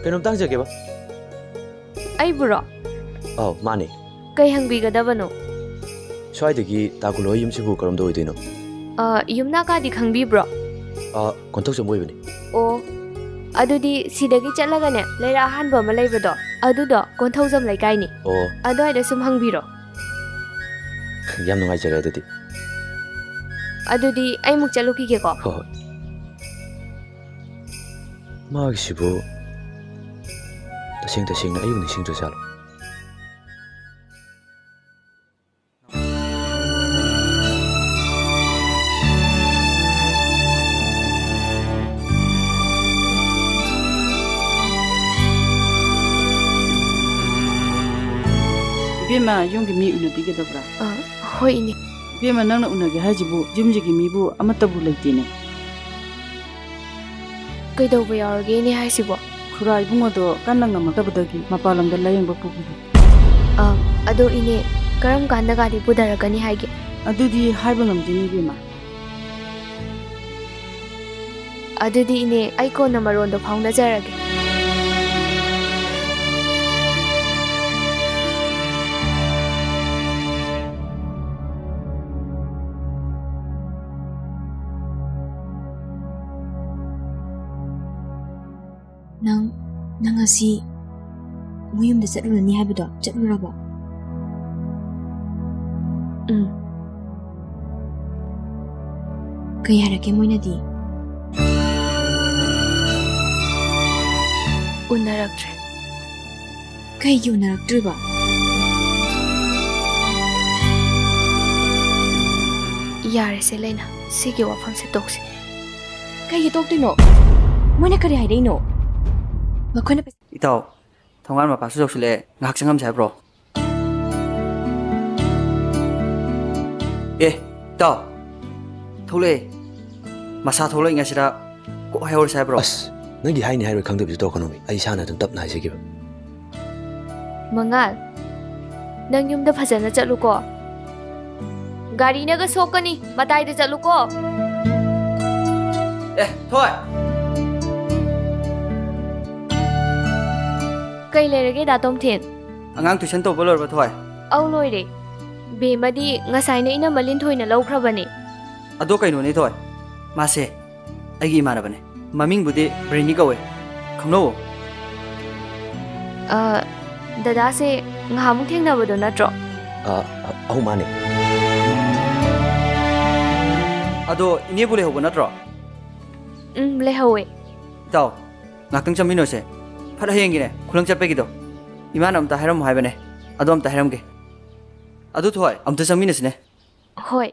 ꯀꯩꯅꯣꯝꯇ ꯍꯪꯖꯒꯦꯕ. ꯑꯩꯕꯨꯔꯣ? ꯃꯥꯅꯦ. ꯀꯩ ꯍꯪꯕꯤꯒꯗꯕꯅꯣ? ꯁ꯭ꯋꯥꯏꯗꯒꯤ ꯇꯥꯀꯨꯜ ꯍꯣꯏ ꯌꯨꯝꯁꯤꯕꯨ ꯀꯔꯣꯝꯗ ꯑꯣꯏꯗꯣꯏꯅꯣ? ꯌꯨꯝꯅꯥꯀꯥꯗꯤ ꯈꯪꯕꯤꯕ꯭ꯔꯣ? ꯀꯣꯟꯊꯧꯖꯝ ꯑꯣꯏꯕꯅꯤ. ꯑꯣ, ꯑꯗꯨꯗꯤ ꯁꯤꯗꯒꯤ ꯆꯠꯂꯒꯅꯦ ꯂꯩꯔꯛ ꯑꯍꯥꯟꯕ ꯑꯃ ꯂꯩꯕꯗꯣ ꯑꯗꯨꯗꯣ ꯀꯣꯟꯊꯧꯖꯝ ꯂꯩꯀꯥꯏꯅꯤ. ꯑꯣ. ꯑꯗꯨꯋꯥꯏꯗ ꯁꯨꯝ ꯍꯪꯕꯤꯔꯣ. ꯌꯥꯝ ꯅꯨꯡꯉꯥꯏꯖꯔꯦ ꯑꯗꯨꯗꯤ. ꯑꯗꯨꯗꯤ ꯑꯩꯃꯨꯛ ꯆꯠꯂꯨꯈꯤꯒꯦꯀꯣ. ꯍꯣꯏ ꯍꯣꯏ. ꯃꯥꯒꯤꯁꯤꯕꯨ ꯇꯁꯦꯡꯅ ꯑꯩꯕꯨ ꯅꯤꯡꯁꯤꯡꯗ꯭ꯔꯖꯥꯠꯂꯣ? Bema yongi mi unabigedabra. Hoi ine. Bema nangna unage hajibu jumjigi mibu amatabu leitine. Kaidauba yaurage ine haisibo? Khura ibungodo kanna ngamatabadagi mapalamda layengba pugidu. Ado ine karam kanda gadi pudaragani haige. Adudi haiba ngamdini bema. Adudi ine ai konna marondo faunajarage. Nang asi muyum da chatlurani haibado chatluraba? Kay harake moinadi? Unaraktre. Kaygi unaraktriba? Yare se Lena, sige wafam se toksi. Kaygi toktoino? Moina kari haidino? Makhona Itaw, thongan mapasu joksile ngak changam sabro. Itaw. Thole. Masa thole ngasira ko hayor sabro. As, nangi haini hairoi khangdabisi tokanomi. Ai isana adum tapna haisigiba. Mangal, nang yumda phajana chatluko. Gari naga sokani, mataida chatluko. Thoi. Kay lerage datom thin? Angang tuition to bolor ba thoi. Au loire. Bemadi ngasai na ina malin thoina lawkhrabani. Ado kaino ni thoi. Mase. Aigi imanabane. Maming budi Brini kawe. Khangno. Dada se ngahamuk thengnabado natro? Mane. Ado ini bule hobo natro? Lehawe. Itaw, ngakang chamino se. Phara hengine khulang chatpegido. Iman amta hairam haibane. Ado amta hairamge. Adu thoi amta chamino sine. Hoi.